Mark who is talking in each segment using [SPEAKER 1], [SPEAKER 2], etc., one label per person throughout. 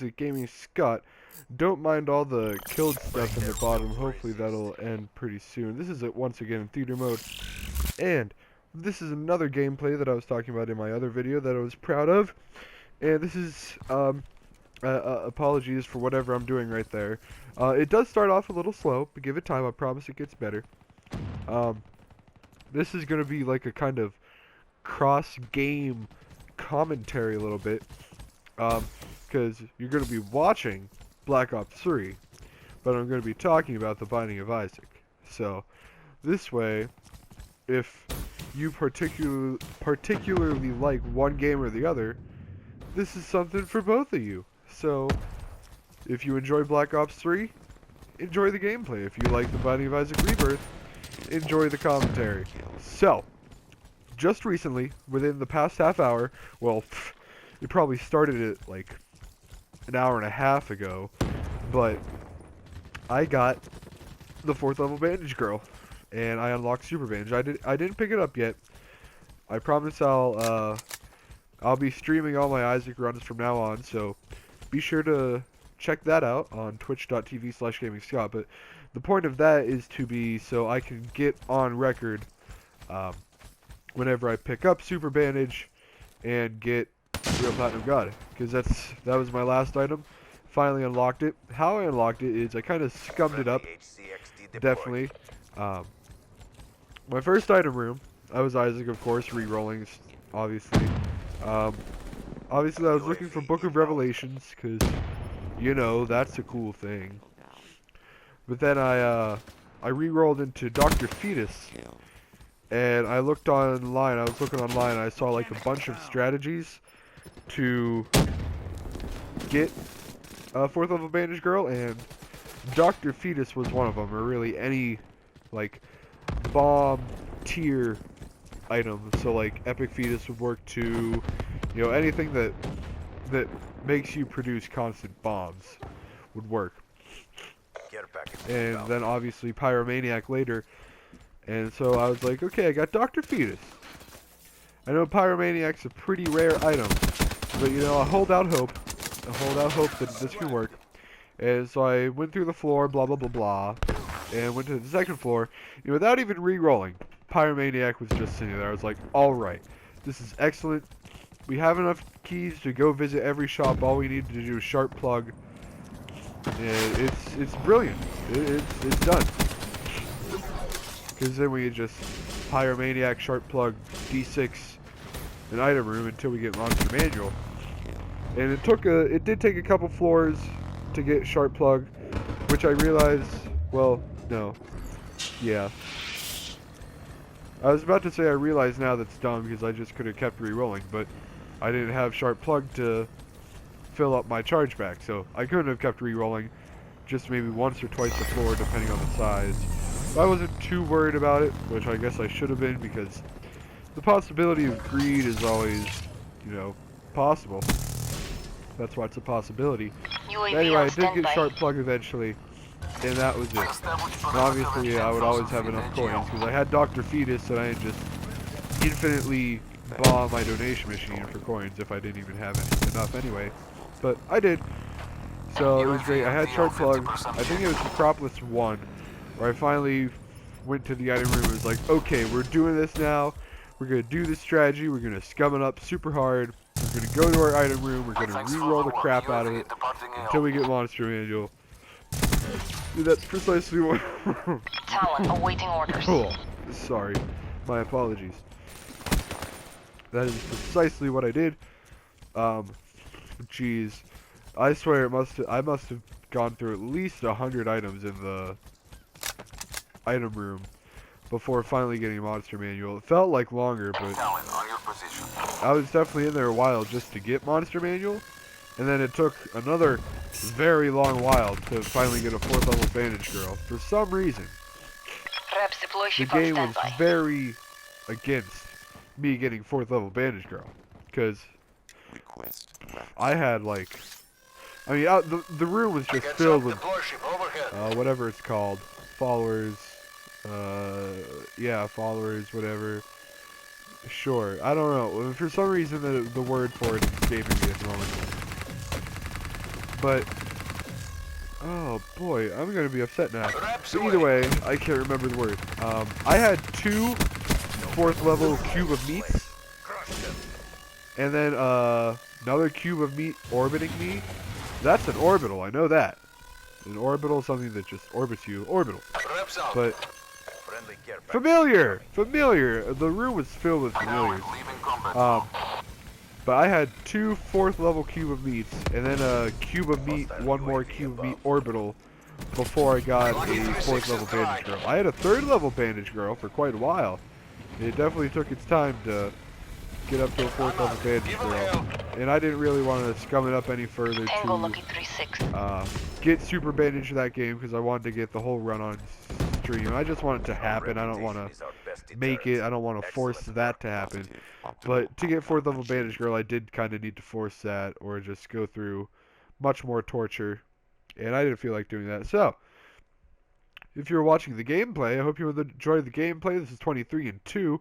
[SPEAKER 1] is GamingScot. Don't mind all the killed stuff in the bottom. Hopefully that'll end pretty soon. This is it once again in theater mode. And this is another gameplay that I was talking about in my other video that I was proud of. And this is, apologies for whatever I'm doing right there. It does start off a little slow, but give it time. I promise it gets better. This is going to be like a kind of cross-game commentary a little bit. Because you're going to be watching Black Ops 3, but I'm going to be talking about The Binding of Isaac. So, this way, if you particularly like one game or the other, this is something for both of you. So, if you enjoy Black Ops 3, enjoy the gameplay. If you like The Binding of Isaac Rebirth, enjoy the commentary. So, just recently, within the past half hour, well, it probably started it like an hour and a half ago, but I got the 4th level bandage girl, and I unlocked super bandage. I didn't pick it up yet. I promise I'll be streaming all my Isaac runs from now on, so be sure to check that out on twitch.tv/GamingScot. But the point of that is to be so I can get on record whenever I pick up super bandage and get Real Platinum God, because that was my last item. Finally unlocked it. How I unlocked it is I kind of scummed it up. Definitely. My first item room, I was Isaac, of course, re-rolling, obviously. Obviously, I was looking for Book of Revelations, because, you know, that's a cool thing. But then I re-rolled into Dr. Fetus, and I looked online. I was looking online, and I saw like a bunch of strategies to get a 4th level bandage girl, and Dr. Fetus was one of them, or really any like bomb tier item. So like Epic Fetus would work too, you know, anything that makes you produce constant bombs would work. And then obviously Pyromaniac later, and so I was like, okay, I got Dr. Fetus. I know Pyromaniac's a pretty rare item, but you know, I hold out hope. I hold out hope that this can work. And so I went through the floor, blah blah blah blah, and went to the second floor. You know, without even re-rolling, Pyromaniac was just sitting there. I was like, alright, this is excellent. We have enough keys to go visit every shop. All we need to do is sharp plug. And it's brilliant. It's done. Because then we just Pyromaniac, sharp plug, D6, an item room until we get Monster Manual. And it did take a couple floors to get sharp plug, which I realized, well, no. Yeah. I was about to say I realize now that's dumb because I just could have kept re-rolling, but I didn't have sharp plug to fill up my chargeback, so I couldn't have kept re-rolling, just maybe once or twice a floor depending on the size. But I wasn't too worried about it, which I guess I should have been, because the possibility of greed is always, you know, possible. That's why it's a possibility. But anyway, I did get sharp plug eventually, and that was it. And obviously, I would always have enough coins, because I had Dr. Fetus, and I had just infinitely bomb my donation machine for coins if I didn't even have enough anyway. But I did. So it was great. I had sharp plug. I think it was Acropolis 1, where I finally went to the item room and was like, okay, we're doing this now. We're going to do this strategy. We're going to scum it up super hard. We're going to go to our item room. We're going to re-roll the crap out of it until we get Monster Manual. Dude, that's precisely what...
[SPEAKER 2] Talon awaiting orders.
[SPEAKER 1] Cool. Sorry. My apologies. That is precisely what I did. Jeez. I swear I must have gone through at least 100 items in the item room before finally getting Monster Manual. It felt like longer, but I was definitely in there a while just to get Monster Manual, and then it took another very long while to finally get a 4th level bandage girl. For some reason, the game was very against me getting 4th level bandage girl, because I had like, I mean, the room was just filled with whatever it's called, followers. Yeah, followers, whatever. Sure, I don't know. For some reason, the word for it is escaping me at the moment. But, oh boy, I'm going to be upset now. But either way, I can't remember the word. I had 2 4th level cube of meats. And then another cube of meat orbiting me. That's an orbital, I know that. An orbital is something that just orbits you. Orbital. But familiar! Familiar! The room was filled with familiars. But I had 2 4th level cube of meats, and then a cube of meat, 1 more cube of meat orbital before I got a 4th level bandage girl. I had a 3rd level bandage girl for quite a while. It definitely took its time to get up to a 4th level bandage girl. And I didn't really want to scum it up any further to get super bandage for that game, because I wanted to get the whole run on stream. I just want it to happen. I don't want to make it. I don't want to force that to happen. But to get 4th level bandage girl, I did kind of need to force that, or just go through much more torture. And I didn't feel like doing that. So, if you're watching the gameplay, I hope you enjoyed the gameplay. This is 23 and 2.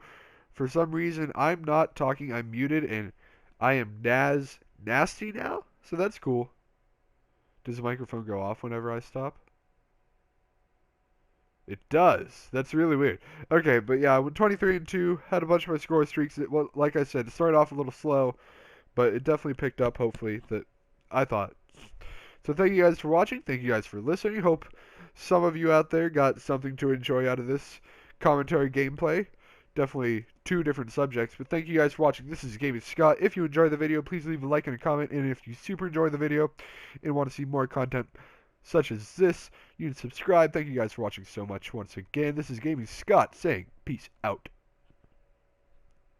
[SPEAKER 1] For some reason, I'm not talking. I'm muted, and I am nasty now. So that's cool. Does the microphone go off whenever I stop? It does. That's really weird. Okay, but yeah, I went 23 and 2. Had a bunch of my score streaks. Well, like I said, it started off a little slow, but it definitely picked up. Hopefully, that I thought. So thank you guys for watching. Thank you guys for listening. Hope some of you out there got something to enjoy out of this commentary gameplay. Definitely 2 different subjects, but thank you guys for watching. This is GamingScot. If you enjoyed the video, please leave a like and a comment, and if you super enjoy the video and want to see more content such as this, you can subscribe. Thank you guys for watching so much once again. This is GamingScot saying peace out.